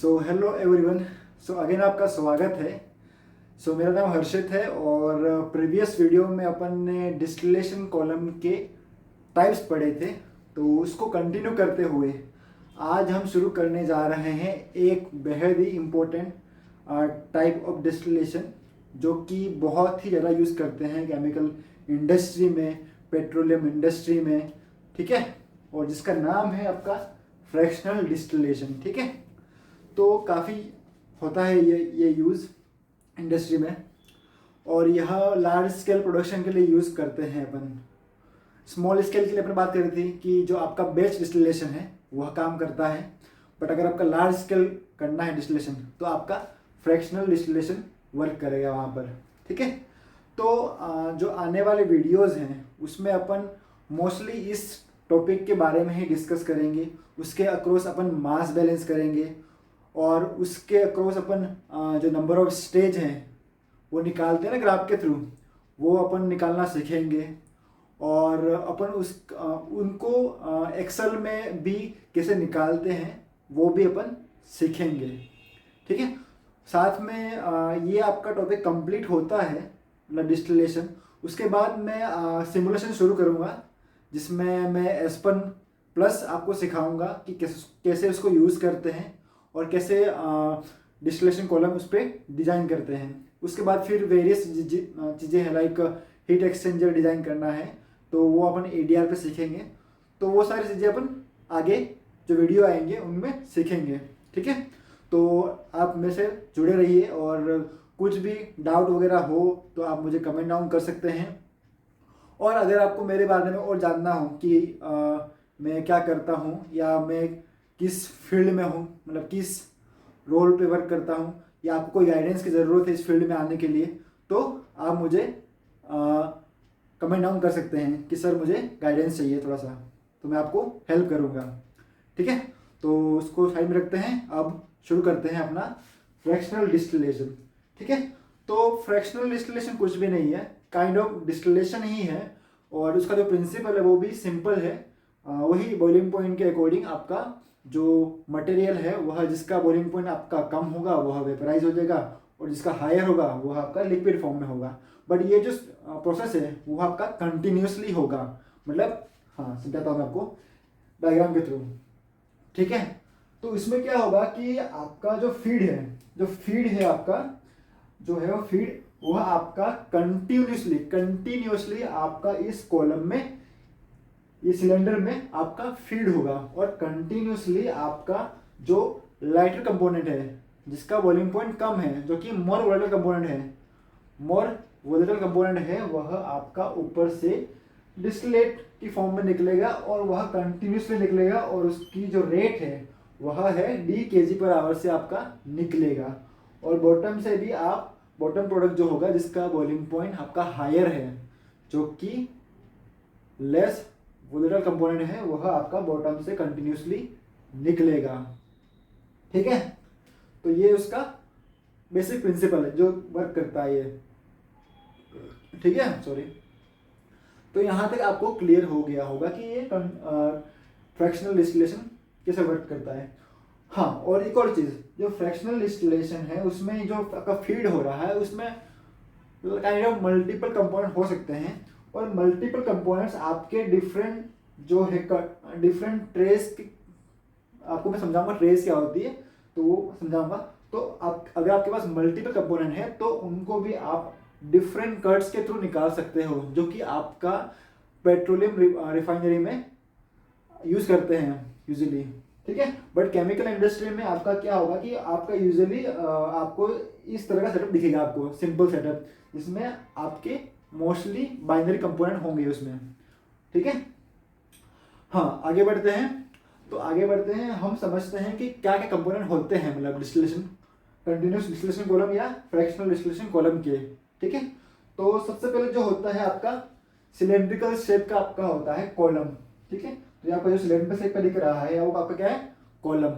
So hello everyone. So again आपका स्वागत है। मेरा नाम हर्षित है और प्रीवियस वीडियो में अपन ने डिस्टिलेशन कॉलम के टाइप्स पढ़े थे, तो उसको कंटिन्यू करते हुए आज हम शुरू करने जा रहे हैं एक बेहद ही इम्पोर्टेंट टाइप ऑफ डिस्टिलेशन जो कि बहुत ही ज़्यादा यूज़ करते हैं केमिकल इंडस्ट्री में, पेट्रोलियम इंडस्ट्री में, ठीक है। और जिसका नाम है आपका फ्रैक्शनल डिस्टिलेशन, ठीक है। तो काफ़ी होता है ये यूज़ इंडस्ट्री में, और यह लार्ज स्केल प्रोडक्शन के लिए यूज़ करते हैं अपन। स्मॉल स्केल के लिए अपन बात कर रही थी कि जो आपका बैच डिस्टिलेशन है वह काम करता है, बट अगर आपका लार्ज स्केल करना है डिस्टिलेशन तो आपका फ्रैक्शनल डिस्टिलेशन वर्क करेगा वहाँ पर, ठीक है। तो जो आने वाले वीडियोज़ हैं उसमें अपन मोस्टली इस टॉपिक के बारे में ही डिस्कस करेंगे। उसके अक्रॉस अपन मास बैलेंस करेंगे और उसके अक्रॉस अपन जो नंबर ऑफ स्टेज हैं वो निकालते हैं ना ग्राफ के थ्रू, वो अपन निकालना सीखेंगे। और अपन उनको एक्सेल में भी कैसे निकालते हैं वो भी अपन सीखेंगे, ठीक है। साथ में ये आपका टॉपिक कंप्लीट होता है मतलब डिस्टिलेशन, उसके बाद मैं सिमुलेशन शुरू करूँगा जिसमें मैं एस्पन प्लस आपको सिखाऊंगा कि कैसे उसको यूज़ करते हैं और कैसे डिस्टिलेशन कॉलम उस पर डिज़ाइन करते हैं। उसके बाद फिर वेरियस चीज़ें हैं, लाइक हीट एक्सचेंजर डिज़ाइन करना है तो वो अपन ADR पे सीखेंगे। तो वो सारी चीज़ें अपन आगे जो वीडियो आएंगे उनमें सीखेंगे, ठीक है। तो आप मेरे से जुड़े रहिए और कुछ भी डाउट वगैरह हो तो आप मुझे कमेंट डाउन कर सकते हैं। और अगर आपको मेरे बारे में और जानना हो कि मैं क्या करता हूँ या मैं किस फील्ड में हूँ, मतलब किस रोल पे वर्क करता हूँ, या आपको कोई गाइडेंस की ज़रूरत है इस फील्ड में आने के लिए, तो आप मुझे कमेंट डाउन कर सकते हैं कि सर मुझे गाइडेंस चाहिए थोड़ा सा, तो मैं आपको हेल्प करूँगा, ठीक है। तो उसको साइड में रखते हैं, अब शुरू करते हैं अपना फ्रैक्शनल डिस्टिलेशन, ठीक है। तो फ्रैक्शनल डिस्टिलेशन कुछ भी नहीं है, काइंड ऑफ डिस्टिलेशन ही है, और उसका जो प्रिंसिपल है वो भी सिंपल है। वही बॉइलिंग पॉइंट के अकॉर्डिंग आपका जो मटेरियल है वह, जिसका बॉइलिंग पॉइंट आपका कम होगा वह वेपराइज हो जाएगा, और जिसका हायर होगा वह आपका लिक्विड फॉर्म में होगा। बट ये जो प्रोसेस है वो आपका कंटिन्यूसली होगा, मतलब हाँ समझाता हूँ मैं आपको डायग्राम के थ्रू, ठीक है। तो इसमें क्या होगा कि आपका जो फीड है आपका जो है वो फीड वह आपका कंटिन्यूसली आपका इस कॉलम में, ये सिलेंडर में आपका फीड होगा, और कंटिन्यूसली आपका जो लाइटर कंपोनेंट है जिसका वॉल्यूम पॉइंट कम है, जो कि मोर वोलेटाइल कंपोनेंट है, वह आपका ऊपर से डिस्टिलेट की फॉर्म में निकलेगा और वह कंटिन्यूसली निकलेगा, और उसकी जो रेट है वह है d kg/h से आपका निकलेगा। और बॉटम से भी आप बॉटम प्रोडक्ट जो होगा जिसका बॉइलिंग पॉइंट आपका हायर है, जो कि लेस वोलेटाइल कंपोनेंट है, वह आपका बॉटम से कंटिन्यूसली निकलेगा, ठीक है। तो ये उसका बेसिक प्रिंसिपल है जो वर्क करता है ये, ठीक है, सॉरी। तो यहाँ तक आपको क्लियर हो गया होगा कि ये फ्रैक्शनल डिस्टिलेशन कैसे वर्क करता है। हाँ, और एक और चीज़, जो फ्रैक्शनल डिस्टिलेशन है उसमें जो आपका फीड हो रहा है उसमें काइंड ऑफ मल्टीपल कंपोनेंट हो सकते हैं, और मल्टीपल कंपोनेंट्स आपके डिफरेंट जो है डिफरेंट ट्रेस, आपको मैं समझाऊंगा ट्रेस क्या होती है तो वो समझाऊंगा। तो आप अगर आपके पास मल्टीपल कंपोनेंट है तो उनको भी आप डिफरेंट कट्स के थ्रू निकाल सकते हो, जो कि आपका पेट्रोलियम रिफाइनरी में यूज़ करते हैं यूजुअली, ठीक है। बट केमिकल इंडस्ट्री में आपका क्या होगा कि आपका यूजुअली आपको इस तरह का सेटअप दिखेगा, आपको सिंपल सेटअप जिसमें आपके मोस्टली बाइनरी कंपोनेंट होंगे उसमें, ठीक है। हाँ, आगे बढ़ते हैं। तो आगे बढ़ते हैं, हम समझते हैं कि क्या क्या कंपोनेंट होते हैं, मतलब डिस्टिलेशन, कंटिन्यूस डिस्टिलेशन कॉलम या फ्रैक्शनल डिस्टिलेशन कॉलम के, ठीक है। तो सबसे पहले जो होता है आपका सिलेंड्रिकल शेप का आपका होता है कॉलम, ठीक है। तो यहाँ पर जो सिलेंडर शेप का दिख रहा है वो आपका क्या है, कॉलम,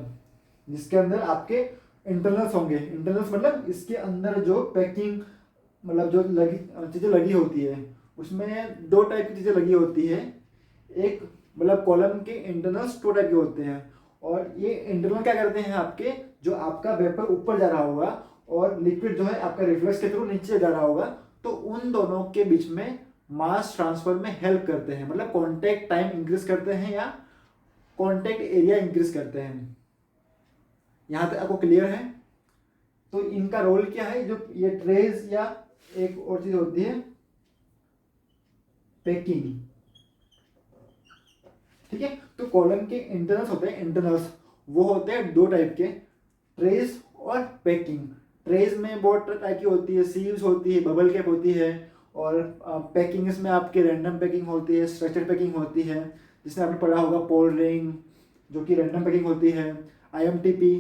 जिसके अंदर आपके इंटरनल्स होंगे। इंटरनल्स मतलब इसके अंदर जो पैकिंग, मतलब जो चीज़ें लगी होती है, उसमें दो टाइप की चीज़ें लगी होती है। एक मतलब कॉलम के इंटरनल्स दो टाइप के होते हैं, और ये इंटरनल क्या करते हैं आपके, जो आपका वेपर ऊपर जा रहा होगा और लिक्विड जो है आपका रिफ्लेक्स के थ्रू नीचे जा रहा होगा, तो उन दोनों के बीच में मास ट्रांसफर में हेल्प करते हैं, मतलब कॉन्टैक्ट टाइम इंक्रीज करते हैं या कॉन्टैक्ट एरिया इंक्रीज करते हैं। यहाँ तक आपको क्लियर है? तो इनका रोल क्या है, जो ये ट्रेस या एक और चीज होती है पैकिंग, ठीक है। तो कॉलम के इंटरनल्स होते हैं, इंटरनल्स वो होते हैं दो टाइप के, ट्रेस और पैकिंग। ट्रेस में बहुत टाइप की होती है, सील्स होती है, बबल कैप होती है, और पैकिंग इसमें आपके रैंडम पैकिंग होती है, स्ट्रक्चर पैकिंग होती है, जिसने आपने पढ़ा होगा पोल रिंग जो कि रैंडम पैकिंग होती है, IMTP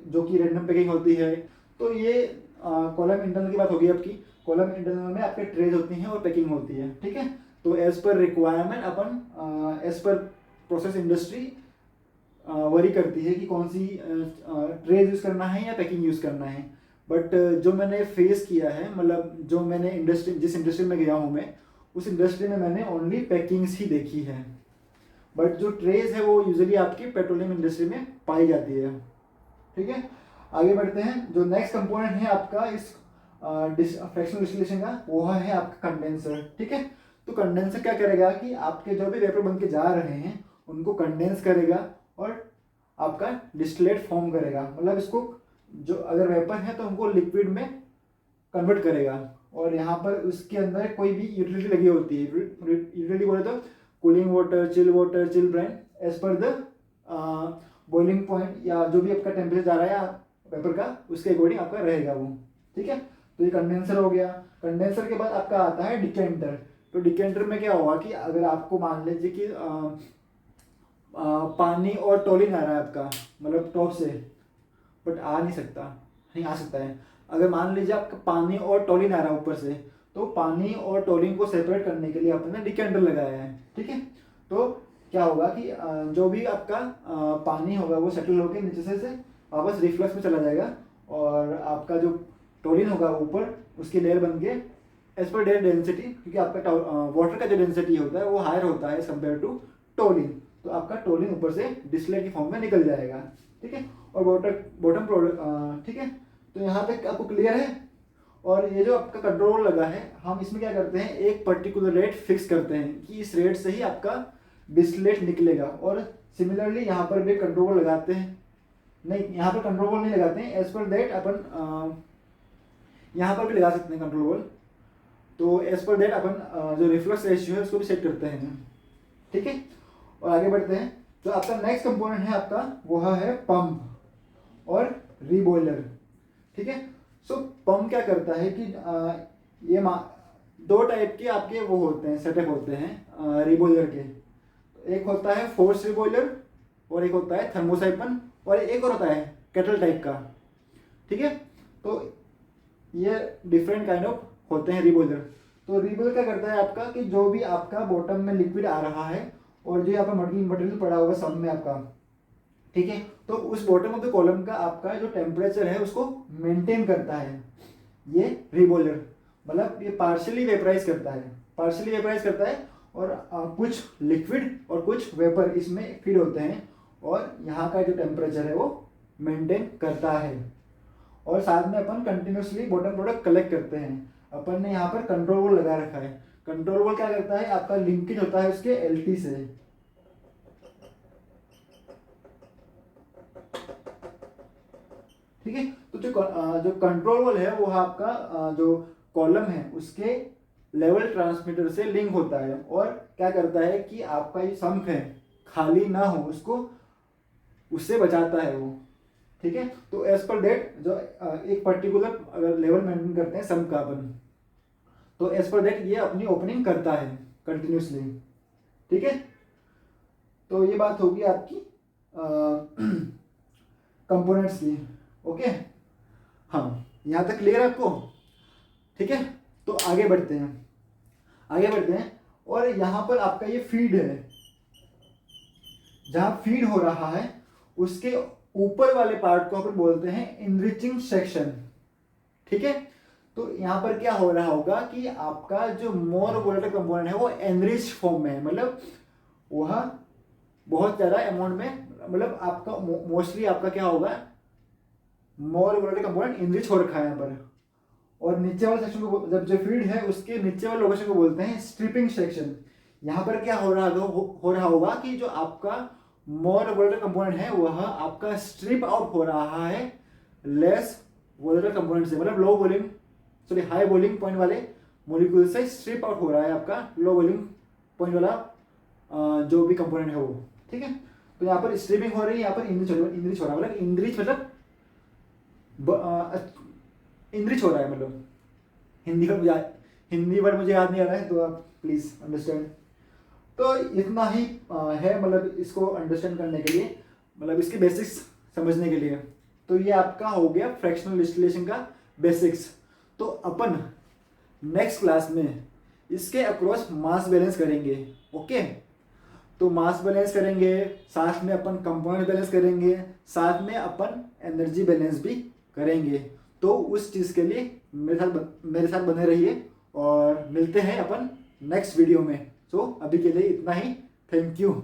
जो कि रैंडम पैकिंग होती है। तो ये कॉलम इंटरनल की बात होगी आपकी। कॉलम इंटरनल में आपके ट्रेस होती हैं और पैकिंग होती है, ठीक है। तो एज पर रिक्वायरमेंट अपन as per process industry vary करती है कि कौन सी ट्रेस यूज़ करना है या पैकिंग यूज़ करना है। बट जो मैंने फेस किया है, मतलब जो मैंने जिस इंडस्ट्री में गया हूँ मैं, उस इंडस्ट्री में मैंने ओनली पैकिंग्स ही देखी है। बट जो ट्रेस है वो यूजुअली आपकी पेट्रोलियम इंडस्ट्री में पाई जाती है, ठीक है। आगे बढ़ते हैं। जो नेक्स्ट कंपोनेंट है आपका इस फ्रैक्शनल डिस्टिलेशन का, वो है आपका कंडेंसर, ठीक है। तो कंडेंसर क्या करेगा कि आपके जो भी वेपर बन के जा रहे हैं उनको कंडेंस करेगा और आपका डिस्टिलेट फॉर्म करेगा, मतलब इसको जो अगर वेपर है तो उनको लिक्विड में कन्वर्ट करेगा। और यहाँ पर उसके अंदर कोई भी यूटिलिटी लगी होती है, यूटिलिटी बोले तो cooling water, chill brine, as पर द बॉइलिंग पॉइंट या जो भी आपका टेम्परेचर जा रहा है वेपर का, उसके अकॉर्डिंग आपका रहेगा वो, ठीक है। तो ये कंडेंसर हो गया। कंडेंसर के बाद आपका आता है डिकेंटर। तो डिकेंटर में क्या होगा कि अगर आपको मान लीजिए कि पानी और टोलिन आ रहा है आपका, मतलब टॉप से, बट आ नहीं सकता, नहीं आ सकता है। अगर मान लीजिए आपका पानी और टोलिन आ रहा है ऊपर से, तो पानी और टोलिन को सेपरेट करने के लिए आपने डिकेंटर लगाया है, ठीक है। तो क्या होगा कि जो भी आपका पानी होगा वो सेटल होकर नीचे से वापस रिफ्लक्स में चला जाएगा, और आपका जो टोलिन होगा ऊपर उसकी लेयर बन के एज पर लेयर डेंसिटी, क्योंकि आपका वाटर का जो डेंसिटी होता है वो हायर होता है एज कम्पेयर टू टोलिन, तो आपका टोलिन ऊपर से डिस्टिलेट की फॉर्म में निकल जाएगा, ठीक है। और बॉटम प्रोडक्ट, ठीक है। तो यहाँ तक आपको क्लियर है। और ये जो आपका कंट्रोल लगा है, हम इसमें क्या करते हैं, एक पर्टिकुलर रेट फिक्स करते हैं कि इस रेट से ही आपका डिस्टिलेट निकलेगा। और सिमिलरली यहाँ पर भी कंट्रोल लगाते हैं, नहीं यहाँ पर कंट्रोल नहीं लगाते हैं, एज पर दैट अपन यहाँ पर भी लगा सकते हैं कंट्रोल। तो एज पर दैट अपन जो रिफ्लक्स रेशियो है उसको भी सेट करते हैं, ठीक है। और आगे बढ़ते हैं। जो आपका नेक्स्ट कंपोनेंट है आपका वो है पंप और रीबॉयलर, ठीक है। सो पंप क्या करता है कि ये दो टाइप के आपके वो होते हैं, सेटअप होते हैं रीबॉयलर के। एक होता है फोर्स रीबॉयलर और एक होता है थर्मोसाइपन और एक और होता है केटल टाइप का, ठीक है। तो ये डिफरेंट काइंड ऑफ होते हैं रीबॉयलर। तो रीबॉयलर क्या करता है आपका कि जो भी आपका बॉटम में लिक्विड आ रहा है और जो आपका मटेरियल पड़ा होगा सब में आपका, ठीक है, तो उस बॉटम ऑफ द कॉलम का आपका जो टेम्परेचर है उसको मेंटेन करता है ये रीबॉयलर। मतलब ये पार्शियली वेपराइज करता है और कुछ लिक्विड और कुछ वेपर इसमें फीड होते हैं और यहाँ का जो टेम्परेचर है वो मेंटेन करता है। और साथ में अपन कंटिन्यूसली बॉटम प्रोडक्ट कलेक्ट करते हैं। अपन ने यहाँ पर कंट्रोल वॉल लगा रखा है। कंट्रोल वॉल क्या करता है, आपका लिंकेज होता है उसके LT से, ठीक है। तो जो कंट्रोल वॉल है वो आपका जो कॉलम है उसके लेवल ट्रांसमीटर से लिंक होता है और क्या करता है कि आपका ये सम्प है खाली ना हो उसको उससे बचाता है वो, ठीक है। तो एज पर डेट जो एक पर्टिकुलर अगर लेवल मेंटेन करते हैं सम्प का अपन, तो एज पर डेट ये अपनी ओपनिंग करता है कंटिन्यूसली, ठीक है। तो ये बात होगी आपकी कंपोनेंट्स की, ओके। हाँ, यहाँ तक क्लियर है आपको, ठीक है। तो आगे बढ़ते हैं और यहाँ पर आपका ये फीड है, जहाँ फीड हो रहा है उसके ऊपर वाले पार्ट को अपन बोलते हैं इनरिचिंग सेक्शन, ठीक है। तो यहाँ पर क्या हो रहा होगा कि आपका जो मोर वोलेटाइल कंपोनेंट है वो एनरिच फॉर्म में है, मतलब वह बहुत ज़्यादा अमाउंट में मतलब आपका मोस्टली आपका क्या होगा, मोर वोलेटाइल कंपोनेंट इनरिच हो रखा है यहाँ पर। और नीचे वाले सेक्शन को, जब जो फीड है उसके नीचे वाले लोकेशन को बोलते हैं स्ट्रिपिंग सेक्शन। यहाँ पर क्या हो रहा हो रहा होगा कि जो आपका मोर वोलेटाइल कंपोनेंट है वह आपका स्ट्रिप आउट हो रहा है लेस वोलेटाइल कंपोनेंट से, मतलब low boiling sorry high boiling point वाले मॉलिक्यूल से स्ट्रिप आउट हो रहा है आपका लो बॉइलिंग पॉइंट वाला जो भी कंपोनेंट है वो, ठीक है। तो यहाँ पर स्ट्रिपिंग हो रही है, यहाँ पर इनरिच हो रहा है, मतलब इनरिच मतलब इनरिच हो रहा है, मतलब हिंदी वर्ड मुझे याद नहीं आ रहा है, तो आप प्लीज अंडरस्टैंड। तो इतना ही है, मतलब इसको अंडरस्टैंड करने के लिए, मतलब इसके बेसिक्स समझने के लिए। तो ये आपका हो गया फ्रैक्शनल डिस्टिलेशन का बेसिक्स। तो अपन नेक्स्ट क्लास में इसके अक्रॉस मास बैलेंस करेंगे, ओके। तो मास बैलेंस करेंगे, साथ में अपन कंपाउंड बैलेंस करेंगे, साथ में अपन एनर्जी बैलेंस भी करेंगे। तो उस चीज़ के लिए मेरे साथ बने रहिए और मिलते हैं अपन नेक्स्ट वीडियो में। सो अभी के लिए इतना ही, थैंक यू।